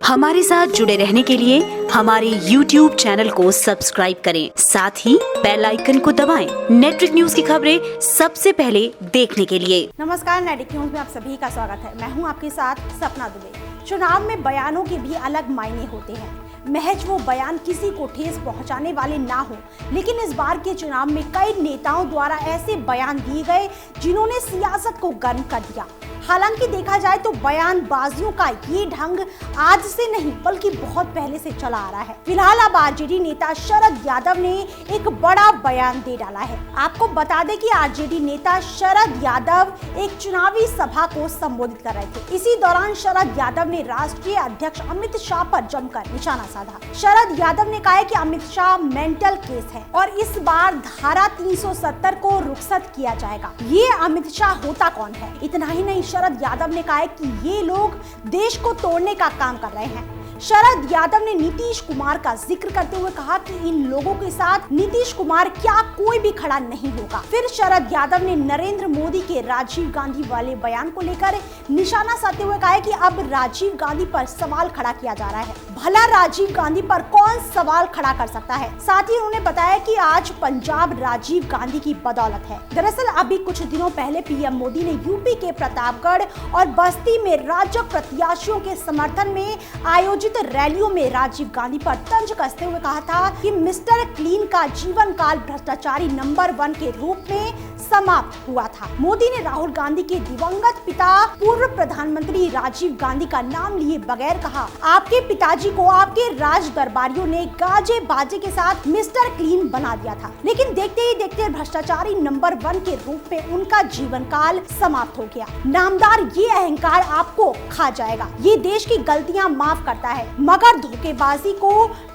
हमारे साथ जुड़े रहने के लिए हमारे YouTube चैनल को सब्सक्राइब करें, साथ ही बेल आइकन को दबाएं। नेटवर्क न्यूज की खबरें सबसे पहले देखने के लिए। नमस्कार, नेटवर्क न्यूज में आप सभी का स्वागत है। मैं हूं आपके साथ सपना दुबे। चुनाव में बयानों के भी अलग मायने होते हैं। महज वो बयान किसी को ठेस पहुंचाने वाले ना हो, लेकिन इस बार के चुनाव में कई नेताओं द्वारा ऐसे बयान दिए गए जिन्होंने सियासत को गर्म कर दिया। हालांकि देखा जाए तो बयानबाजियों का ये ढंग आज से नहीं बल्कि बहुत पहले से चला आ रहा है। फिलहाल अब आरजेडी नेता शरद यादव ने एक बड़ा बयान दे डाला है। आपको बता दें कि आरजेडी नेता शरद यादव एक चुनावी सभा को संबोधित कर रहे थे। इसी दौरान शरद यादव ने राष्ट्रीय अध्यक्ष अमित शाह पर जमकर निशाना साधा। शरद यादव ने कहा है कि अमित शाह मेंटल केस है और इस बार धारा 370 को रुखसत किया जाएगा। ये अमित शाह होता कौन है? इतना ही नहीं, शरद यादव ने कहा है कि ये लोग देश को तोड़ने का काम कर रहे हैं। शरद यादव ने नीतीश कुमार का जिक्र करते हुए कहा कि इन लोगों के साथ नीतीश कुमार क्या कोई भी खड़ा नहीं होगा। फिर शरद यादव ने नरेंद्र मोदी के राजीव गांधी वाले बयान को लेकर निशाना साधते हुए कहा है कि अब राजीव गांधी पर सवाल खड़ा किया जा रहा है। भला राजीव गांधी पर कौन सवाल खड़ा कर सकता है? साथ ही उन्होंने बताया कि आज पंजाब राजीव गांधी की बदौलत है। दरअसल अभी कुछ दिनों पहले पीएम मोदी ने यूपी के प्रतापगढ़ और बस्ती में राजग प्रत्याशियों के समर्थन में आयोजित रैलियों में राजीव गांधी पर तंज कसते हुए कहा था कि मिस्टर क्लीन का जीवन काल भ्रष्टाचारी नंबर 1 के रूप में समाप्त हुआ था। मोदी ने राहुल गांधी के दिवंगत पिता पूर्व प्रधानमंत्री राजीव गांधी का नाम लिए बगैर कहा, आपके पिताजी को आपके राज दरबारियों ने गाजे बाजे के साथ मिस्टर क्लीन बना दिया था, लेकिन देखते ही देखते भ्रष्टाचारी नंबर 1 के रूप में उनका जीवन काल समाप्त हो गया। नामदार, ये अहंकार आपको खा जाएगा। ये देश की गलतियां माफ करता है मगर धोखेबाजी को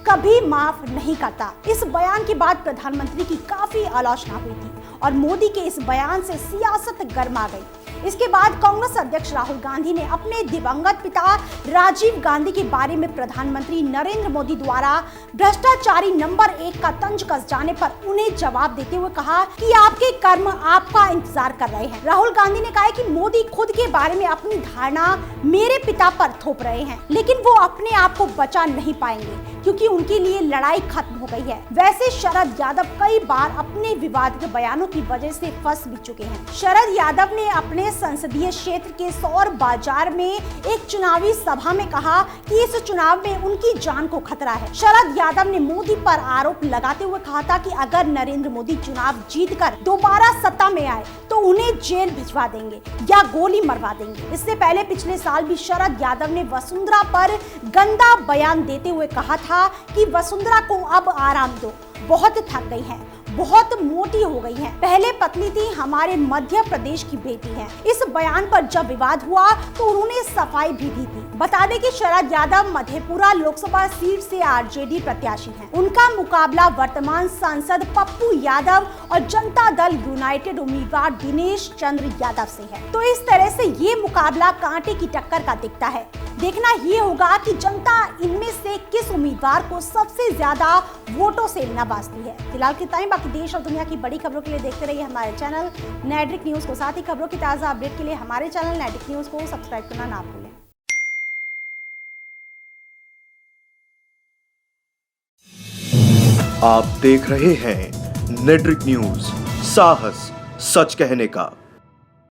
कभी माफ नहीं करता। इस बयान के बाद प्रधानमंत्री की काफी आलोचना हुई थी और मोदी के इस बयान से सियासत गर्मा गई। इसके बाद कांग्रेस अध्यक्ष राहुल गांधी ने अपने दिवंगत पिता राजीव गांधी के बारे में प्रधानमंत्री नरेंद्र मोदी द्वारा भ्रष्टाचारी नंबर 1 का तंज कस जाने पर उन्हें जवाब देते हुए कहा कि आपके कर्म आपका इंतजार कर रहे हैं। राहुल गांधी ने कहा कि मोदी खुद के बारे में अपनी धारणा मेरे पिता पर थोप रहे हैं, लेकिन वो अपने आप को बचा नहीं पाएंगे क्योंकि उनके लिए लड़ाई खत्म हो गई है। वैसे शरद यादव कई बार अपने विवादित बयानों की वजह से फंस भी चुके हैं। शरद यादव ने अपने संसदीय क्षेत्र के सौर बाजार में एक चुनावी सभा में कहा कि इस चुनाव में उनकी जान को खतरा है। शरद यादव ने मोदी पर आरोप लगाते हुए कहा था कि अगर नरेंद्र मोदी चुनाव जीतकर दोबारा सत्ता में आए तो उन्हें जेल भिजवा देंगे या गोली मरवा देंगे। इससे पहले पिछले साल भी शरद यादव ने वसुंधरा पर गंदा बयान देते हुए कहा था कि वसुंधरा को अब आराम दो, बहुत थक गई है, बहुत मोटी हो गई है, पहले पतली थी, हमारे मध्य प्रदेश की बेटी है। इस बयान पर जब विवाद हुआ तो उन्होंने सफाई भी दी थी। बता दें कि शरद यादव मधेपुरा लोकसभा सीट से आरजेडी प्रत्याशी हैं। उनका मुकाबला वर्तमान सांसद पप्पू यादव और जनता दल यूनाइटेड उम्मीदवार दिनेश चंद्र यादव से है। तो इस तरह से ये मुकाबला कांटे की टक्कर का दिखता है। देखना ये होगा कि जनता इनमें से किस उम्मीदवार को सबसे ज्यादा वोटों से नवाजती है। फिलहाल के टाइम बाकी देश और दुनिया की बड़ी खबरों के लिए देखते रहिए हमारे चैनल नेटवर्क न्यूज को। साथ ही खबरों की ताजा अपडेट के लिए हमारे चैनल नेटवर्क न्यूज को सब्सक्राइब करना ना भूलें। आप देख रहे हैं नेटवर्क न्यूज, साहस सच कहने का।